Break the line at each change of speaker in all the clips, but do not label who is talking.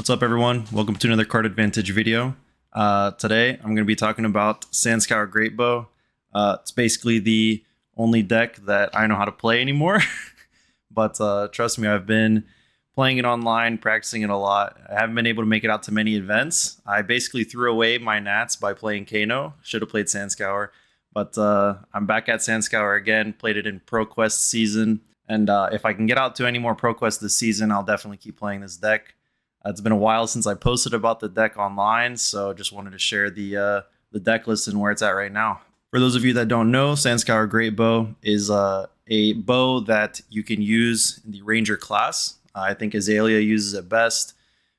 What's up, everyone? Welcome to another card advantage video. Today I'm going to be talking about Sandscour Greatbow. It's basically the only deck that I know how to play anymore. But trust me, I've been playing it online, practicing it a lot. I haven't been able to make it out to many events. I basically threw away my Nats by playing Kano. Should have played Sandscour. But I'm back at Sandscour again. Played it in ProQuest season. And if I can get out to any more ProQuest this season, I'll definitely keep playing this deck. It's been a while since I posted about the deck online, so just wanted to share the deck list and where it's at right now. For those of you that don't know, Sandscour Greatbow is a bow that you can use in the Ranger class. I think Azalea uses it best.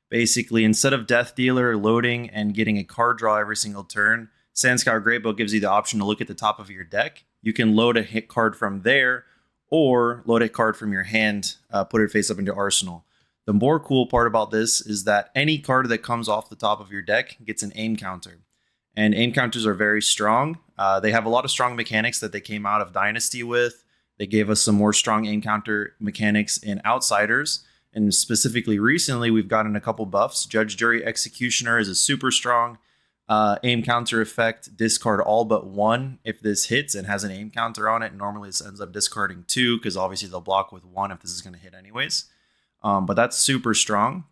Basically, instead of Death Dealer loading and getting a card draw every single turn, Sandscour Greatbow gives you the option to look at the top of your deck. You can load a hit card from there, or load a card from your hand, put it face up into Arsenal. The more cool part about this is that any card that comes off the top of your deck gets an aim counter. And aim counters are very strong. They have a lot of strong mechanics that they came out of Dynasty with. They gave us some more strong aim counter mechanics in Outsiders. And specifically recently, we've gotten a couple buffs. Judge, Jury, Executioner is a super strong aim counter effect. Discard all but one if this hits and has an aim counter on it. Normally this ends up discarding two because obviously they'll block with one if this is going to hit anyways. But that's super strong.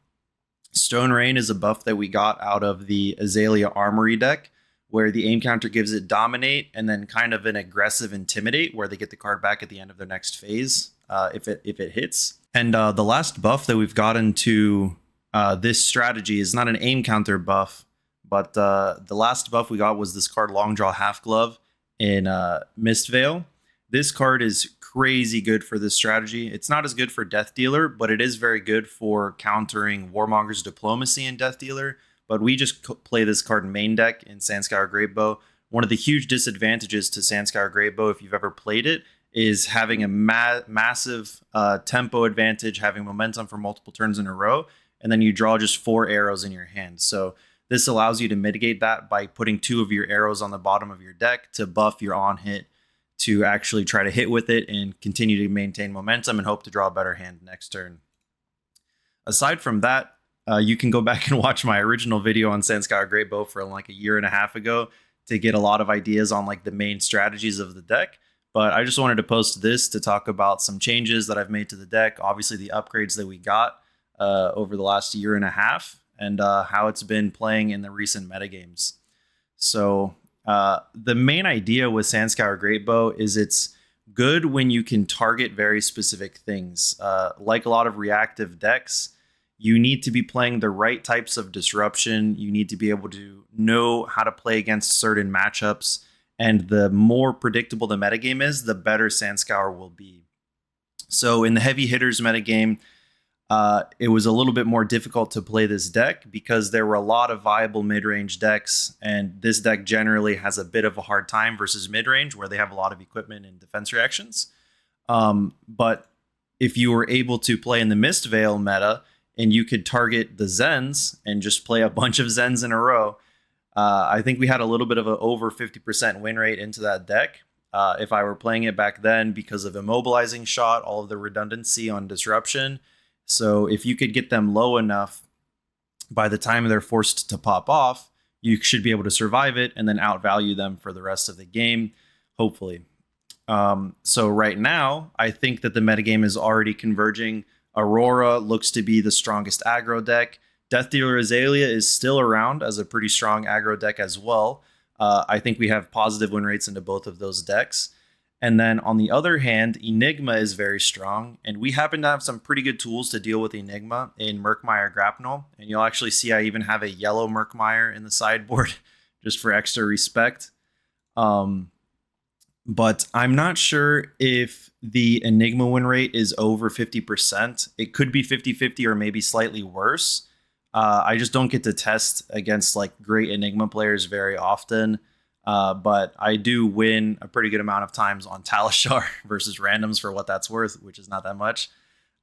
Stone Rain is a buff that we got out of the Azalea Armory deck, where the aim counter gives it Dominate and then kind of an aggressive Intimidate, where they get the card back at the end of their next phase if it hits. And the last buff that we've gotten to this strategy is not an aim counter buff, but the last buff we got was this card Long Draw Half Glove in Mistveil. This card is crazy good for this strategy. It's not as good for Death Dealer, but it is very good for countering Warmonger's Diplomacy in Death Dealer. But we just play this card in main deck in Sandscour Greatbow. One of the huge disadvantages to Sandscour Greatbow, if you've ever played it, is having a massive tempo advantage, having momentum for multiple turns in a row, and then you draw just 4 arrows in your hand. So this allows you to mitigate that by putting 2 of your arrows on the bottom of your deck to buff your on-hit, to actually try to hit with it and continue to maintain momentum and hope to draw a better hand next turn. Aside from that, you can go back and watch my original video on Sandscour Greatbow from like a year and a half ago to get a lot of ideas on like the main strategies of the deck. But I just wanted to post this to talk about some changes that I've made to the deck. Obviously the upgrades that we got over the last year and a half, and how it's been playing in the recent metagames. So the main idea with Sandscour Greatbow is it's good when you can target very specific things. Like a lot of reactive decks, you need to be playing the right types of disruption. You need to be able to know how to play against certain matchups. And the more predictable the metagame is, the better Sandscour will be. So in the heavy hitters metagame, it was a little bit more difficult to play this deck because there were a lot of viable mid-range decks, and this deck generally has a bit of a hard time versus mid-range, where they have a lot of equipment and defense reactions. But if you were able to play in the Mistveil meta and you could target the Zens and just play a bunch of Zens in a row, I think we had a little bit of an over 50% win rate into that deck. If I were playing it back then, because of immobilizing shot, all of the redundancy on disruption. So if you could get them low enough, by the time they're forced to pop off, you should be able to survive it and then outvalue them for the rest of the game, hopefully. So right now, I think that the metagame is already converging. Aurora looks to be the strongest aggro deck. Death Dealer Azalea is still around as a pretty strong aggro deck as well. I think we have positive win rates into both of those decks. And then on the other hand, Enigma is very strong, and we happen to have some pretty good tools to deal with Enigma in Murkmire Grapnel. And you'll actually see I even have a yellow Murkmire in the sideboard just for extra respect. But I'm not sure if the Enigma win rate is over 50%. It could be 50-50 or maybe slightly worse. I just don't get to test against like great Enigma players very often. But I do win a pretty good amount of times on Talishar versus randoms for what that's worth, which is not that much.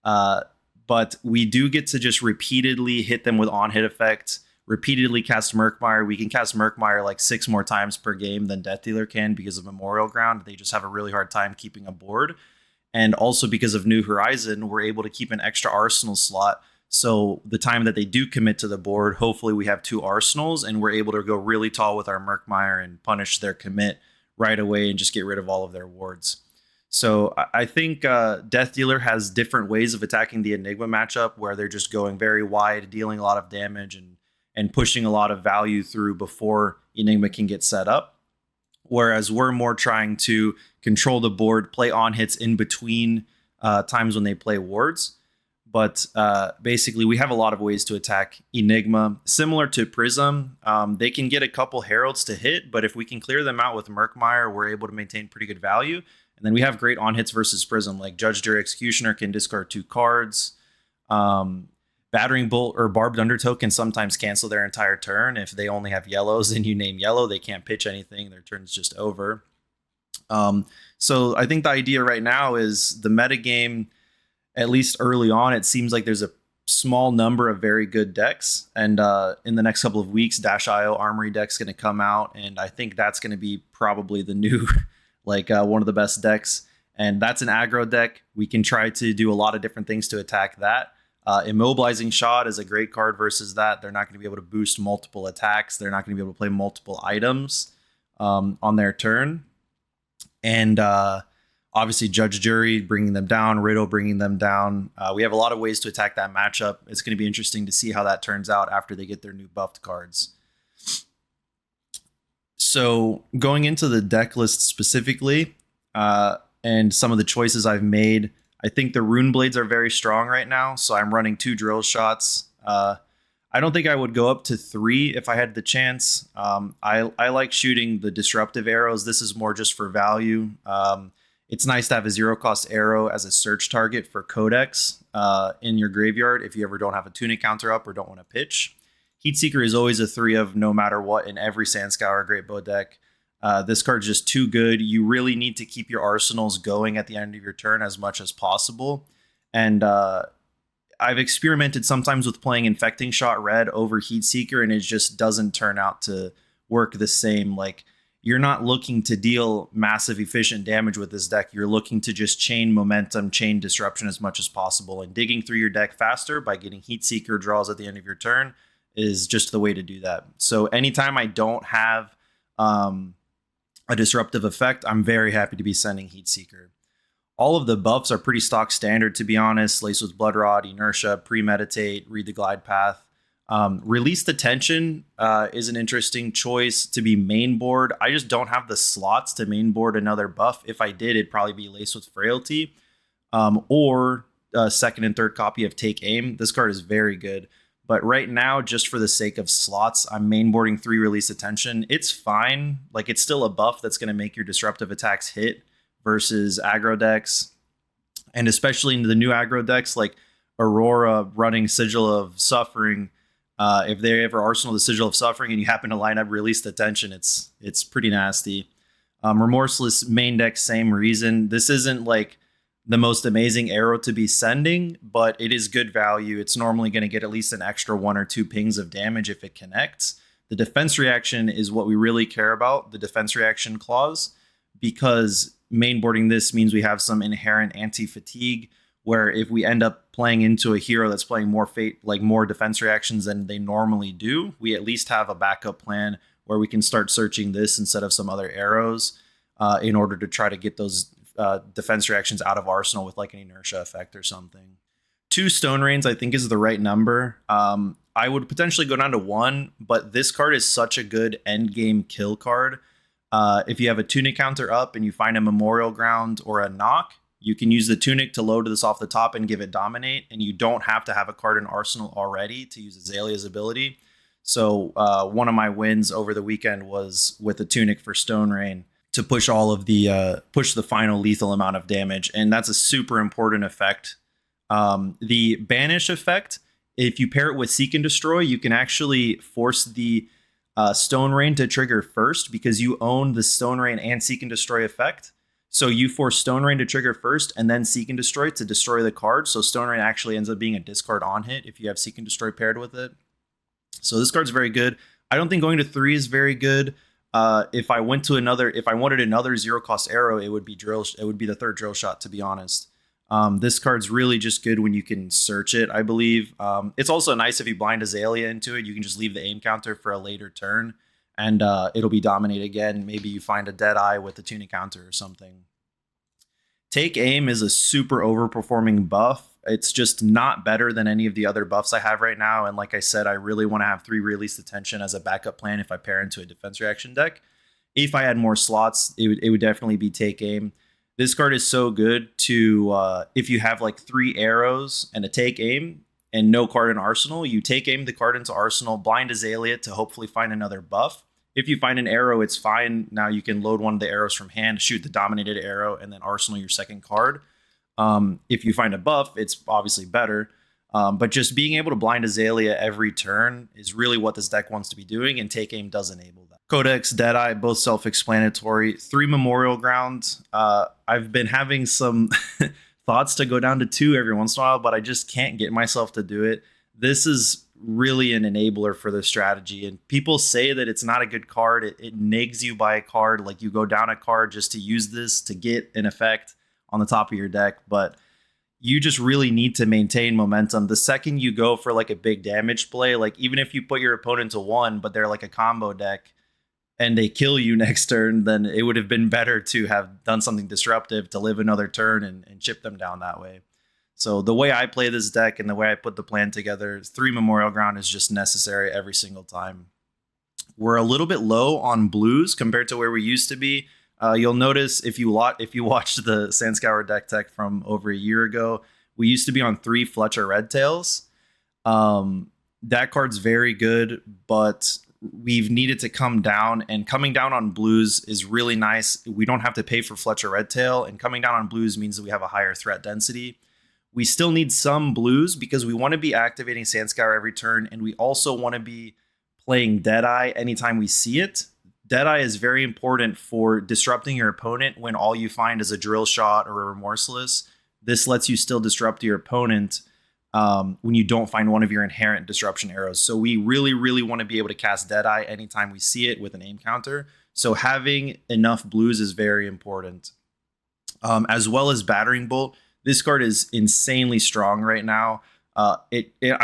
But we do get to just repeatedly hit them with on-hit effects, repeatedly cast Murkmire. We can cast Murkmire like 6 more times per game than Death Dealer can because of Memorial Ground. They just have a really hard time keeping a board. And also because of New Horizon, we're able to keep an extra arsenal slot So the time that they do commit to the board, hopefully we have 2 arsenals and we're able to go really tall with our Murkmire and punish their commit right away and just get rid of all of their wards. So I think Death Dealer has different ways of attacking the Enigma matchup, where they're just going very wide, dealing a lot of damage and pushing a lot of value through before Enigma can get set up. Whereas we're more trying to control the board, play on hits in between times when they play wards. But basically, we have a lot of ways to attack Enigma. Similar to Prism, they can get a couple Heralds to hit, but if we can clear them out with Murkmire, we're able to maintain pretty good value. And then we have great on hits versus Prism, like Judge, Jury, Executioner can discard 2 cards. Battering Bolt or Barbed Undertow can sometimes cancel their entire turn. If they only have yellows and you name yellow, they can't pitch anything. Their turn's just over. So I think the idea right now is the metagame, at least early on, it seems like there's a small number of very good decks. And in the next couple of weeks, Dash.io Armory deck's going to come out. And I think that's going to be probably the new, one of the best decks. And that's an aggro deck. We can try to do a lot of different things to attack that. Immobilizing Shot is a great card versus that. They're not going to be able to boost multiple attacks. They're not going to be able to play multiple items on their turn. And obviously Judge, Jury bringing them down, Riddle bringing them down. We have a lot of ways to attack that matchup. It's going to be interesting to see how that turns out after they get their new buffed cards. So going into the deck list specifically, and some of the choices I've made, I think the Rune Blades are very strong right now. So I'm running 2 drill shots. I don't think I would go up to 3 if I had the chance. I like shooting the disruptive arrows. This is more just for value. It's nice to have a 0-cost arrow as a search target for Codex in your graveyard if you ever don't have a Tunic counter up or don't want to pitch. Heatseeker is always a 3 of no matter what in every Sandscour Greatbow deck. This card's just too good. You really need to keep your arsenals going at the end of your turn as much as possible. And I've experimented sometimes with playing Infecting Shot Red over Heatseeker, and it just doesn't turn out to work the same. Like, you're not looking to deal massive efficient damage with this deck. You're looking to just chain momentum, chain disruption as much as possible. And digging through your deck faster by getting Heatseeker draws at the end of your turn is just the way to do that. So anytime I don't have a disruptive effect, I'm very happy to be sending Heatseeker. All of the buffs are pretty stock standard, to be honest. Lace with Blood Rod, Inertia, Premeditate, Read the Glide Path. Release the Tension is an interesting choice to be main board. I just don't have the slots to main board another buff. If I did, it'd probably be Lace with Frailty or second and third copy of Take Aim. This card is very good. But right now, just for the sake of slots, I'm mainboarding 3 Release Attention. It's fine. Like, it's still a buff that's going to make your disruptive attacks hit versus aggro decks. And especially in the new aggro decks, like Aurora running Sigil of Suffering, if they ever arsenal the Sigil of Suffering and you happen to line up Release Attention, it's pretty nasty. Remorseless main deck, same reason. This isn't like the most amazing arrow to be sending, but it is good value. It's normally going to get at least an extra 1 or 2 pings of damage if it connects. The defense reaction is what we really care about, the defense reaction clause, because mainboarding this means we have some inherent anti-fatigue, where if we end up playing into a hero that's playing more more defense reactions than they normally do, we at least have a backup plan where we can start searching this instead of some other arrows in order to try to get those defense reactions out of arsenal with like an inertia effect or something. 2 Stone Rains I think is the right number. I would potentially go down to 1, but this card is such a good end game kill card. If you have a Tunic counter up and you find a Memorial Ground or a Knock, you can use the Tunic to load this off the top and give it Dominate, and you don't have to have a card in arsenal already to use Azalea's ability. So one of my wins over the weekend was with a Tunic for Stone Rain to push all of the push the final lethal amount of damage, and that's a super important effect. The Banish effect, if you pair it with Seek and Destroy, you can actually force the Stone Rain to trigger first because you own the Stone Rain and Seek and Destroy effect. So you force Stone Rain to trigger first and then Seek and Destroy to destroy the card. So Stone Rain actually ends up being a discard on hit if you have Seek and Destroy paired with it. So this card's very good. I don't think going to 3 is very good. If I wanted another 0-cost arrow, it would be the 3rd drill shot, to be honest. This card's really just good when you can search it, I believe. It's also nice if you blind Azalea into it. You can just leave the aim counter for a later turn, and it'll be dominate again. Maybe you find a Deadeye with a tuning counter or something. Take Aim is a super overperforming buff. It's just not better than any of the other buffs I have right now. And like I said, I really want to have 3 Release the Tension as a backup plan if I pair into a defense reaction deck. If I had more slots, it would definitely be Take Aim. This card is so good to, if you have like 3 arrows and a Take Aim and no card in Arsenal, you Take Aim the card into Arsenal, blind Azalea to hopefully find another buff. If you find an arrow, it's fine. Now you can load one of the arrows from hand, shoot the dominated arrow, and then Arsenal your second card. If you find a buff, it's obviously better. But just being able to blind Azalea every turn is really what this deck wants to be doing, and Take Aim does enable that. Codex, Deadeye, both self-explanatory. 3 Memorial Grounds. I've been having some thoughts to go down to 2 every once in a while, but I just can't get myself to do it. This is really an enabler for the strategy, and people say that it's not a good card. It nags you by a card, like you go down a card just to use this to get an effect on the top of your deck, but you just really need to maintain momentum. The second you go for like a big damage play, like even if you put your opponent to 1 but they're like a combo deck and they kill you next turn, then it would have been better to have done something disruptive to live another turn and chip them down that way. So the way I play this deck and the way I put the plan together, 3 Memorial Ground is just necessary every single time. We're a little bit low on blues compared to where we used to be. You'll notice if you watched the Sandscour deck tech from over a year ago, we used to be on 3 Fletcher Red Tails. That card's very good, but we've needed to come down, and coming down on blues is really nice. We don't have to pay for Fletcher Red Tail, and coming down on blues means that we have a higher threat density. We still need some blues because we want to be activating Sandscour every turn, and we also want to be playing Deadeye anytime we see it. Deadeye is very important for disrupting your opponent when all you find is a drill shot or a remorseless. This lets you still disrupt your opponent when you don't find one of your inherent disruption arrows. So we really, really want to be able to cast Deadeye anytime we see it with an aim counter. So having enough blues is very important. As well as Battering Bolt. This card is insanely strong right now. I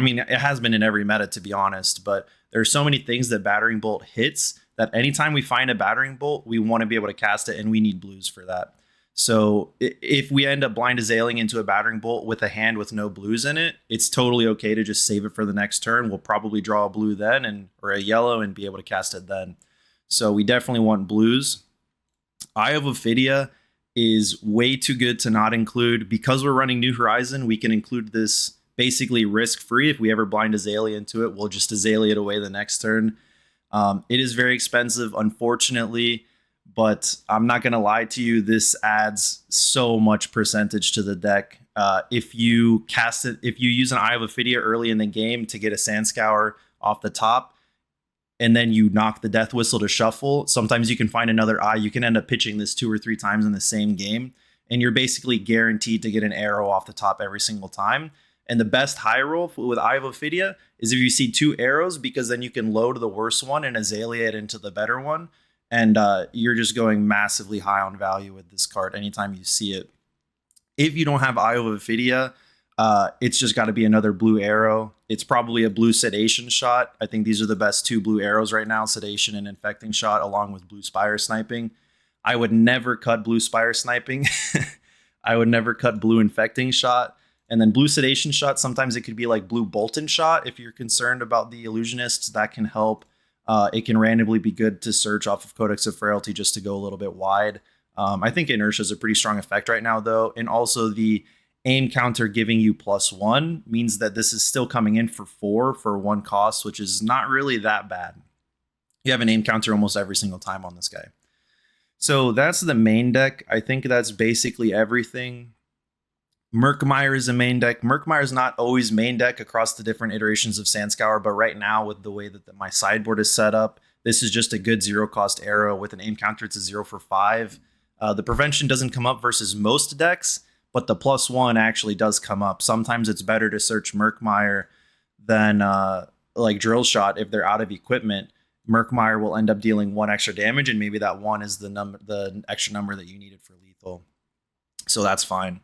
mean, it has been in every meta, to be honest, but there's so many things that Battering Bolt hits that anytime we find a Battering Bolt, we want to be able to cast it, and we need blues for that. So if we end up blind Azaleaing into a Battering Bolt with a hand with no blues in it, it's totally okay to just save it for the next turn. We'll probably draw a blue then, or a yellow, and be able to cast it then. So we definitely want blues. Eye of Ophidia is way too good to not include. Because we're running New Horizon, we can include this basically risk-free. If we ever blind Azalea into it, we'll just Azalea it away the next turn. It is very expensive, unfortunately, but I'm not going to lie to you. This adds so much percentage to the deck. If you cast it, if you use an Eye of Ophidia early in the game to get a Sandscour off the top, and then you knock the Death Whistle to shuffle, sometimes you can find another eye. You can end up pitching this 2 or 3 times in the same game, and you're basically guaranteed to get an arrow off the top every single time. And the best high roll with Eye of Ophidia is if you see 2 arrows, because then you can load the worst one and Azalea it into the better one. And you're just going massively high on value with this card anytime you see it. If you don't have Eye of Ophidia, it's just got to be another blue arrow. It's probably a blue Sedation shot. I think these are the best 2 blue arrows right now, Sedation and Infecting Shot, along with blue Spire Sniping. I would never cut blue Spire Sniping. I would never cut blue Infecting Shot. And then blue Sedation Shot, sometimes it could be like blue Bolton Shot. If you're concerned about the Illusionists, that can help. It can randomly be good to search off of Codex of Frailty just to go a little bit wide. I think Inertia is a pretty strong effect right now, though. And also the aim counter giving you +1 means that this is still coming in for 4 for 1 cost, which is not really that bad. You have an aim counter almost every single time on this guy. So that's the main deck. I think that's basically everything. Murkmire is a main deck. Murkmire is not always main deck across the different iterations of Sandscour, but right now with the way that my sideboard is set up, this is just a good 0-cost arrow with an aim counter. It's a 0 for 5. The prevention doesn't come up versus most decks, but the +1 actually does come up. Sometimes it's better to search Murkmire than like Drill Shot if they're out of equipment. Murkmire will end up dealing 1 extra damage, and maybe that 1 is the extra number that you needed for lethal. So that's fine.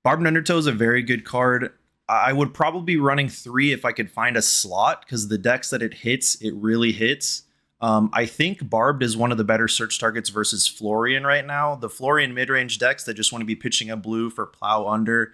Barbed Undertow is a very good card. I would probably be running 3 if I could find a slot, because the decks that it hits, it really hits. I think Barbed is one of the better search targets versus Florian right now. The Florian mid-range decks that just want to be pitching a blue for Plow Under,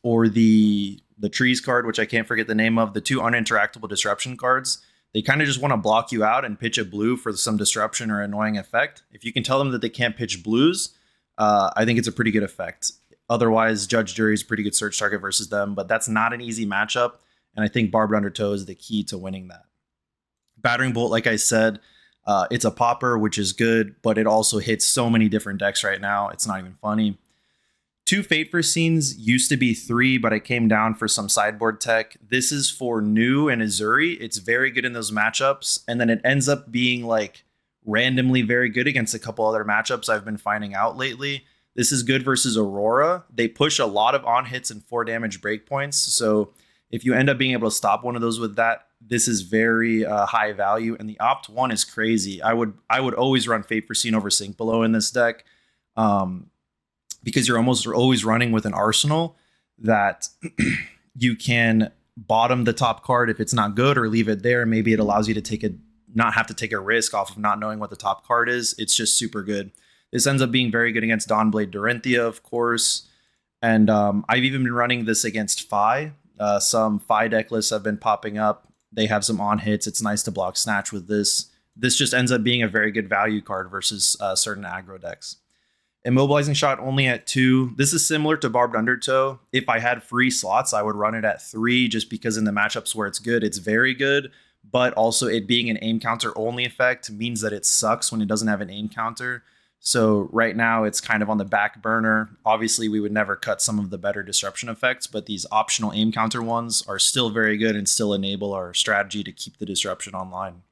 or the Trees card, which I can't forget the name of, the 2 uninteractable disruption cards. They kind of just want to block you out and pitch a blue for some disruption or annoying effect. If you can tell them that they can't pitch blues, I think it's a pretty good effect. Otherwise, Judge Jury is a pretty good search target versus them, but that's not an easy matchup, and I think Barbed Undertow is the key to winning that. Battering Bolt, like I said, it's a popper, which is good, but it also hits so many different decks right now, it's not even funny. 2 Fate for Scenes used to be 3, but I came down for some sideboard tech. This is for New and Azuri. It's very good in those matchups, and then it ends up being like randomly very good against a couple other matchups I've been finding out lately. This is good versus Aurora. They push a lot of on hits and 4 damage breakpoints, so if you end up being able to stop one of those with that, this is very high value. And the Opt 1 is crazy. I would always run Fate Foreseen over Sink Below in this deck, because you're almost always running with an arsenal that you can bottom the top card if it's not good, or leave it there. Maybe it allows you to not have to take a risk off of not knowing what the top card is. It's just super good. This ends up being very good against Dawnblade Dorinthia, of course. And I've even been running this against Fi. Some Fi deck lists have been popping up. They have some on hits. It's nice to block Snatch with this. This just ends up being a very good value card versus certain aggro decks. Immobilizing Shot only at 2. This is similar to Barbed Undertow. If I had free slots, I would run it at 3, just because in the matchups where it's good, it's very good. But also it being an aim counter only effect means that it sucks when it doesn't have an aim counter. So right now it's kind of on the back burner. Obviously, we would never cut some of the better disruption effects, but these optional aim counter ones are still very good and still enable our strategy to keep the disruption online.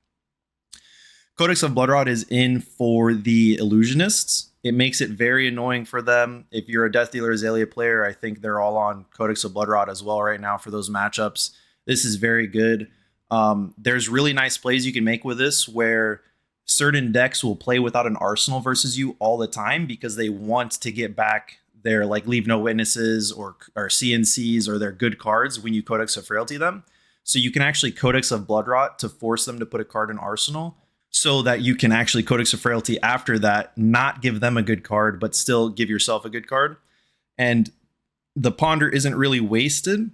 Codex of Bloodrot is in for the Illusionists. It makes it very annoying for them. If you're a Death Dealer Azalea player, I think they're all on Codex of Bloodrot as well right now for those matchups. This is very good. There's really nice plays you can make with this, where certain decks will play without an arsenal versus you all the time because they want to get back their like Leave No Witnesses or CNCs or their good cards when you Codex of Frailty them. So you can actually Codex of Bloodrot to force them to put a card in arsenal, so that you can actually Codex of Frailty after that, not give them a good card, but still give yourself a good card. And the Ponder isn't really wasted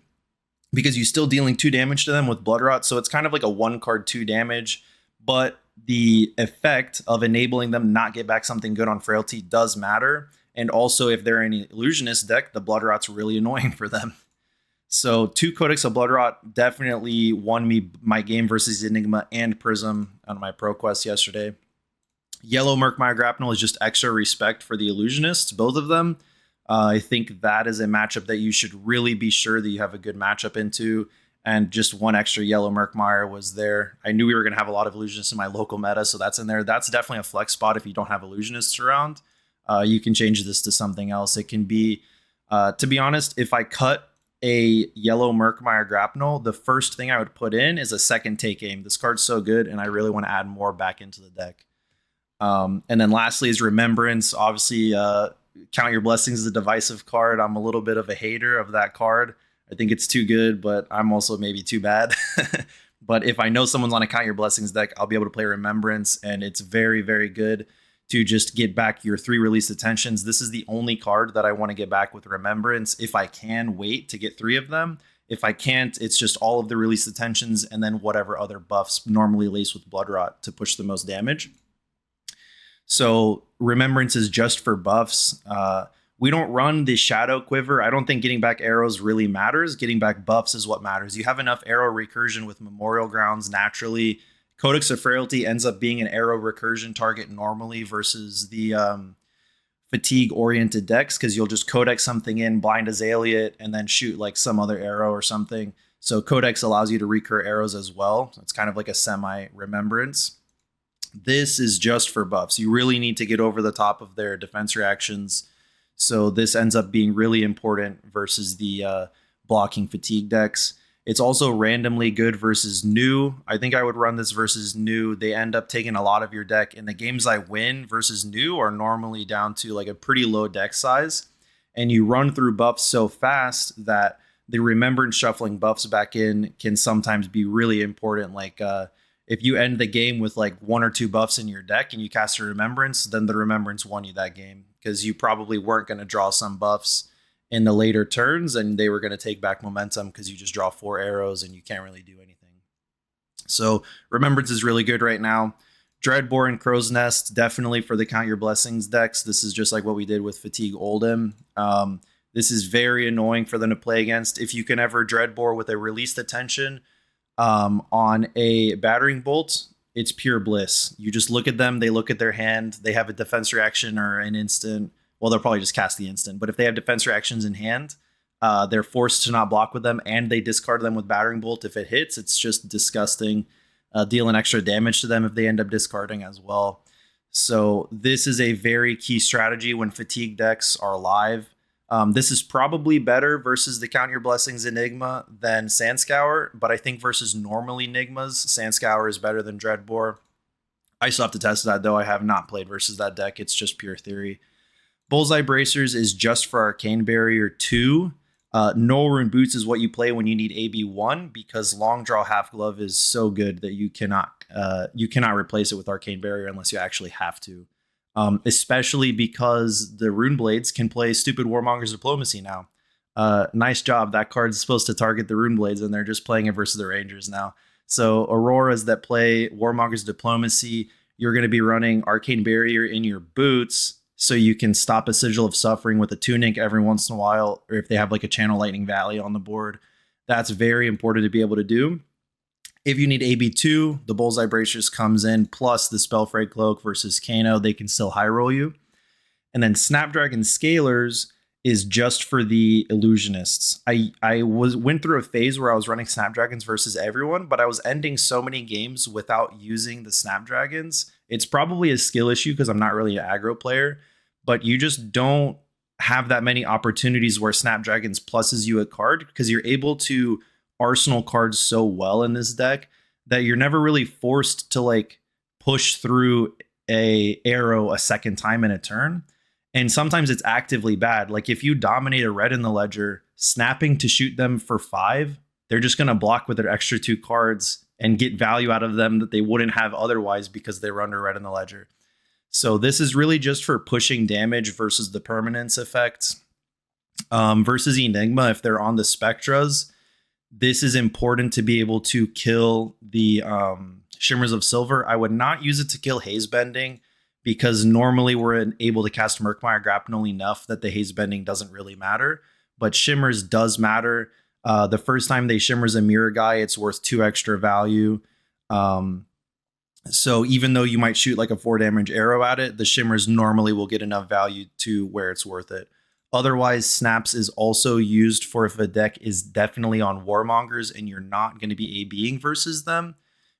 because you're still dealing 2 damage to them with Bloodrot. So it's kind of like a 1 card 2 damage, but the effect of enabling them not get back something good on Frailty does matter. And also, if they're in an Illusionist deck, the Bloodrot's really annoying for them. So 2 Codex of Bloodrot definitely won me my game versus Enigma and Prism on my Pro Quest yesterday. Yellow Murkmire Grapnel is just extra respect for the Illusionists, both of them. I think that is a matchup that you should really be sure that you have a good matchup into. And just 1 extra Yellow Murkmire was there. I knew we were going to have a lot of Illusionists in my local meta, so that's in there. That's definitely a flex spot if you don't have Illusionists around. You can change this to something else. It can be, to be honest, if I cut a Yellow Murkmire Grapnel, the first thing I would put in is a second Take Aim. This card's so good, and I really want to add more back into the deck. And then lastly is Remembrance. Obviously, Count Your Blessings is a divisive card. I'm a little bit of a hater of that card. I think it's too good, but I'm also maybe too bad. But if I know someone's on a Count Your Blessings deck, I'll be able to play Remembrance, and it's very, very good to just get back your 3 release attentions. This is the only card that I want to get back with Remembrance. If I can wait to get 3 of them. If I can't, it's just all of the release attentions and then whatever other buffs normally lace with Bloodrot to push the most damage. So Remembrance is just for buffs. We don't run the Shadow Quiver. I don't think getting back arrows really matters. Getting back buffs is what matters. You have enough arrow recursion with Memorial Grounds naturally. Codex of Frailty ends up being an arrow recursion target normally versus the fatigue-oriented decks, because you'll just Codex something in, blind Azalea it, and then shoot like some other arrow or something. So Codex allows you to recur arrows as well. So it's kind of like a semi-remembrance. This is just for buffs. You really need to get over the top of their defense reactions. So this ends up being really important versus the blocking fatigue decks. It's also randomly good versus New. I think I would run this versus New. They end up taking a lot of your deck, and the games I win versus New are normally down to like a pretty low deck size. and you run through buffs so fast that the remembrance shuffling buffs back in can sometimes be really important. Like if you end the game with like 1 or 2 buffs in your deck and you cast a remembrance, then the remembrance won you that game because you probably weren't going to draw some buffs in the later turns and they were going to take back momentum because you just draw 4 arrows and you can't really do anything. So remembrance is really good right now. Dreadbore and Crow's Nest, definitely for the Count Your Blessings decks. This is just like what we did with Fatigue Oldhim. This is very annoying for them to play against. If you can ever Dreadbore with a Released Attention on a Battering Bolt, it's pure bliss. You just look at them, they look at their hand, they have a defense reaction or an instant. Well, they'll probably just cast the instant, but if they have defense reactions in hand, they're forced to not block with them, and they discard them with Battering Bolt. If it hits, it's just disgusting. Dealing extra damage to them if they end up discarding as well. So this is a very key strategy when Fatigue decks are live. This is probably better versus the Count Your Blessings Enigma than Sandscour, but I think versus normal Enigmas, Sandscour is better than Dreadbore. I still have to test that, though. I have not played versus that deck. It's just pure theory. Bullseye Bracers is just for Arcane Barrier 2. Null Rune Boots is what you play when you need AB1 because Long Draw Half Glove is so good that you cannot replace it with Arcane Barrier unless you actually have to. Especially because the Rune Blades can play stupid Warmonger's Diplomacy now. Nice job. That card's supposed to target the Rune Blades and they're just playing it versus the Rangers now. So Auroras that play Warmonger's Diplomacy, you're going to be running Arcane Barrier in your boots so you can stop a Sigil of Suffering with a Tunic every once in a while, or if they have like a Channel Lightning Valley on the board. That's very important to be able to do. If you need AB2, the Bullseye Bracers comes in, plus the Spellfrayed Cloak versus Kano, they can still high roll you. And then Snapdragon Scalers is just for the Illusionists. I went through a phase where I was running Snapdragons versus everyone, but I was ending so many games without using the Snapdragons. It's probably a skill issue because I'm not really an aggro player, but you just don't have that many opportunities where Snapdragons pluses you a card because you're able to arsenal cards so well in this deck that you're never really forced to like push through a arrow a second time in a turn. And sometimes it's actively bad. Like if you dominate a red in the ledger, snapping to shoot them for 5, they're just going to block with their extra 2 cards and get value out of them that they wouldn't have otherwise because they were under red in the ledger. So this is really just for pushing damage versus the permanence effects. Versus Enigma, if they're on the Spectras, this is important to be able to kill the Shimmers of Silver. I would not use it to kill Haze Bending because normally we're able to cast Murkmire Grapnel enough that the Haze Bending doesn't really matter. But Shimmers does matter. The first time they Shimmers a Mirror Guy, it's worth 2 extra value. So even though you might shoot like a 4 damage arrow at it, the Shimmers normally will get enough value to where it's worth it. Otherwise, Snaps is also used for if a deck is definitely on Warmongers and you're not going to be ABing versus them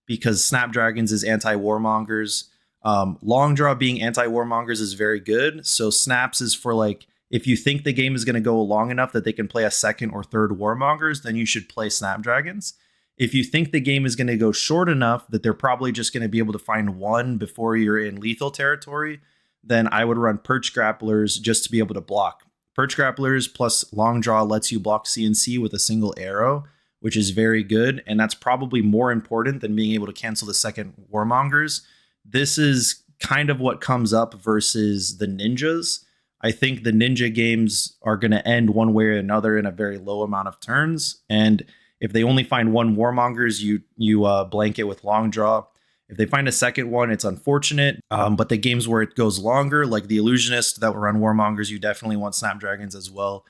because Snapdragons is anti-Warmongers. Long Draw being anti-Warmongers is very good. So Snaps is for like, if you think the game is going to go long enough that they can play a second or third Warmongers, then you should play Snapdragons. If you think the game is going to go short enough that they're probably just going to be able to find one before you're in lethal territory, then I would run Perch Grapplers just to be able to block. Perch Grapplers plus Long Draw lets you block CNC with a single arrow, which is very good. And that's probably more important than being able to cancel the second Warmongers. This is kind of what comes up versus the Ninjas. I think the Ninja games are going to end one way or another in a very low amount of turns. And if they only find one Warmongers, you blanket with Long Draw. If they find a second one, it's unfortunate. But the games where it goes longer, like the Illusionist that will run Warmongers, you definitely want Snapdragons as well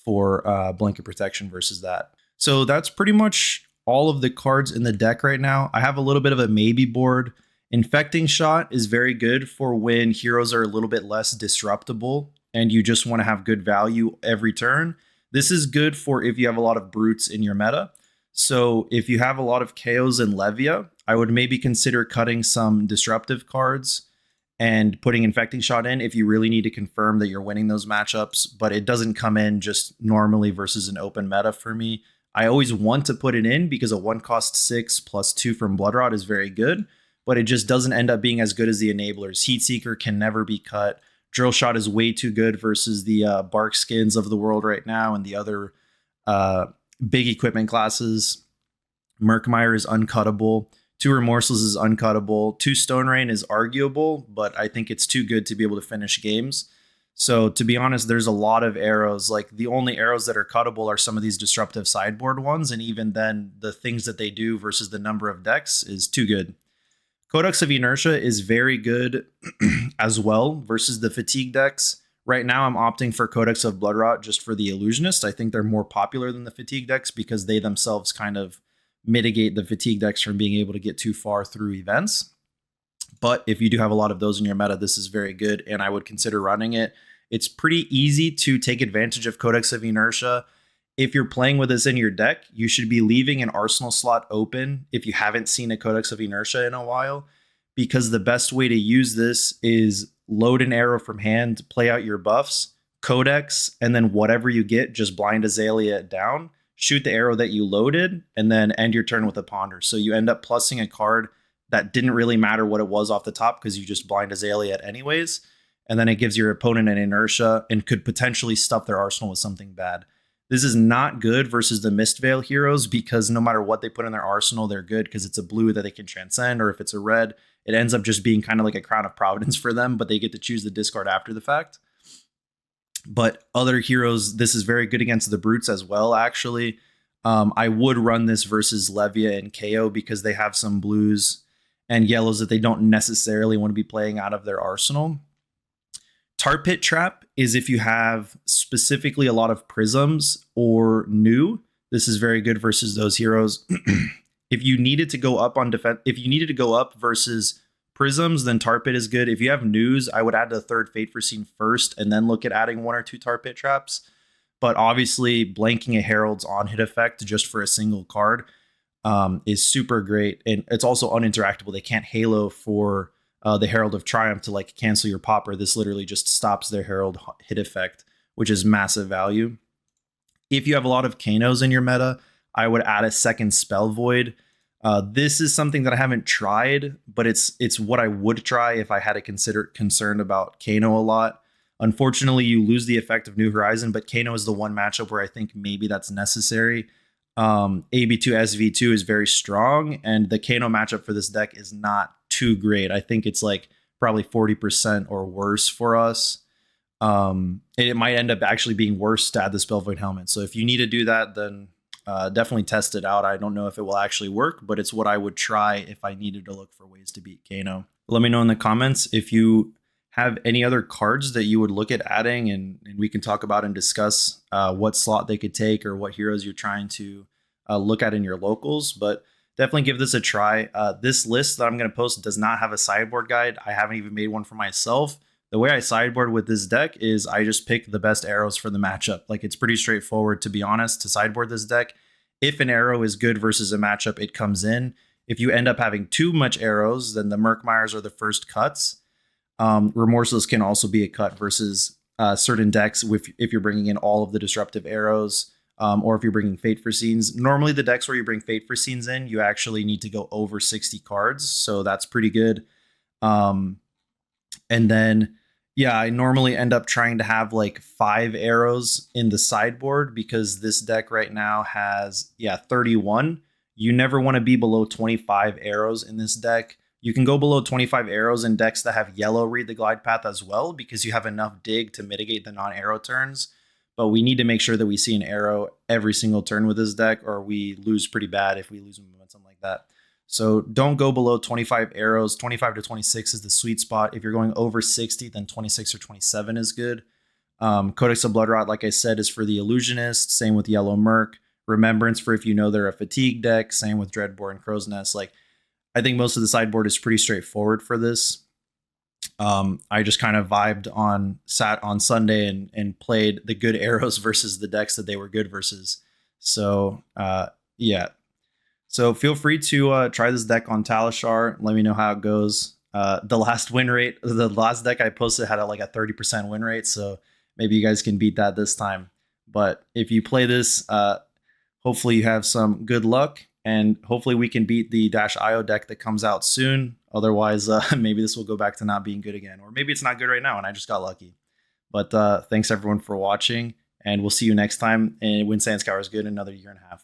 for blanket protection versus that. So that's pretty much all of the cards in the deck right now. I have a little bit of a Maybeboard. Infecting Shot is very good for when heroes are a little bit less disruptible and you just want to have good value every turn. This is good for if you have a lot of brutes in your meta. So if you have a lot of KOs and Levia, I would maybe consider cutting some disruptive cards and putting Infecting Shot in if you really need to confirm that you're winning those matchups, but it doesn't come in just normally versus an open meta for me. I always want to put it in because a 1 cost 6 plus 2 from Bloodrot is very good, but it just doesn't end up being as good as the enablers. Heatseeker can never be cut. Drill Shot is way too good versus the Bark Skins of the world right now and the other big equipment classes. Murkmire is uncuttable. 2 Remorseless is uncuttable. 2 Stone Rain is arguable, but I think it's too good to be able to finish games. So to be honest, there's a lot of arrows. Like the only arrows that are cuttable are some of these disruptive sideboard ones. And even then, the things that they do versus the number of decks is too good. Codex of Inertia is very good as well versus the fatigue decks. Right now, I'm opting for Codex of Bloodrot just for the Illusionist. I think they're more popular than the fatigue decks because they themselves kind of mitigate the fatigue decks from being able to get too far through events. But if you do have a lot of those in your meta, this is very good, and I would consider running it. It's pretty easy to take advantage of Codex of Inertia. If you're playing with this in your deck, you should be leaving an arsenal slot open if you haven't seen a Codex of Inertia in a while, because the best way to use this is load an arrow from hand, play out your buffs, Codex, and then whatever you get, just blind Azalea it down, shoot the arrow that you loaded, and then end your turn with a Ponder. So you end up plussing a card that didn't really matter what it was off the top because you just blind Azalea it anyways, and then it gives your opponent an inertia and could potentially stuff their arsenal with something bad. This is not good versus the Mistveil heroes because no matter what they put in their arsenal, they're good because it's a blue that they can transcend, or if it's a red, it ends up just being kind of like a Crown of Providence for them, but they get to choose the discard after the fact. But other heroes, this is very good against the brutes as well, actually. I would run this versus Levia and KO because they have some blues and yellows that they don't necessarily want to be playing out of their arsenal. Tar Pit Trap is if you have specifically a lot of prisms or new. This is very good versus those heroes. If you needed to go up on defense, if you needed to go up versus prisms, then Tar Pit is good. If you have news, I would add the 3rd Fate Foreseen first and then look at adding 1 or 2 Tar Pit Traps. But obviously, blanking a Herald's on-hit effect just for a single card is super great. And it's also uninteractable. They can't Halo for the Herald of Triumph to like cancel your popper. This literally just stops their Herald hit effect, which is massive value. If you have a lot of Kanos in your meta, I would add a 2nd Spell Void. This is something that I haven't tried, but it's what I would try if I had a concern about Kano a lot. Unfortunately, you lose the effect of New Horizon, but Kano is the one matchup where I think maybe that's necessary. AB2 SV2 is very strong, and the Kano matchup for this deck is not too great. I think it's like probably 40% or worse for us. It might end up actually being worse to add the Spell Void Helmet. So if you need to do that, then definitely test it out. I don't know if it will actually work, but it's what I would try if I needed to look for ways to beat Kano. Let me know in the comments if you have any other cards that you would look at adding, and we can talk about and discuss what slot they could take or what heroes you're trying to look at in your locals. But definitely give this a try. This list that I'm going to post does not have a sideboard guide. I haven't even made one for myself. The way I sideboard with this deck is I just pick the best arrows for the matchup. Like, it's pretty straightforward, to be honest, to sideboard this deck. If an arrow is good versus a matchup, it comes in. If you end up having too much arrows, then the Murkmires are the first cuts. Remorseless can also be a cut versus certain decks if you're bringing in all of the disruptive arrows, or if you're bringing Fate Foreseens. Normally, the decks where you bring Fate Foreseens in, you actually need to go over 60 cards, so that's pretty good. And then, yeah, I normally end up trying to have like 5 arrows in the sideboard because this deck right now has, 31. You never want to be below 25 arrows in this deck. You can go below 25 arrows in decks that have yellow read the glide path as well because you have enough dig to mitigate the non-arrow turns. But we need to make sure that we see an arrow every single turn with this deck, or we lose pretty bad if we lose momentum like that. So don't go below 25 arrows. 25 to 26 is the sweet spot. If you're going over 60, then 26 or 27 is good. Codex of Bloodrot, like I said, is for the Illusionist. Same with Yellow Merc. Remembrance for if you know they're a fatigue deck. Same with Dreadbore and Crow's Nest. Like, I think most of the sideboard is pretty straightforward for this. I just kind of vibed on Sunday and played the good arrows versus the decks that they were good versus. So yeah. So feel free to try this deck on Talishar. Let me know how it goes. The last deck I posted had like a 30% win rate. So maybe you guys can beat that this time. But if you play this, hopefully you have some good luck. and hopefully we can beat the -IO deck that comes out soon. Otherwise, maybe this will go back to not being good again, or maybe it's not good right now and I just got lucky. But thanks everyone for watching, and we'll see you next time. And when Sandscour is good in another year and a half.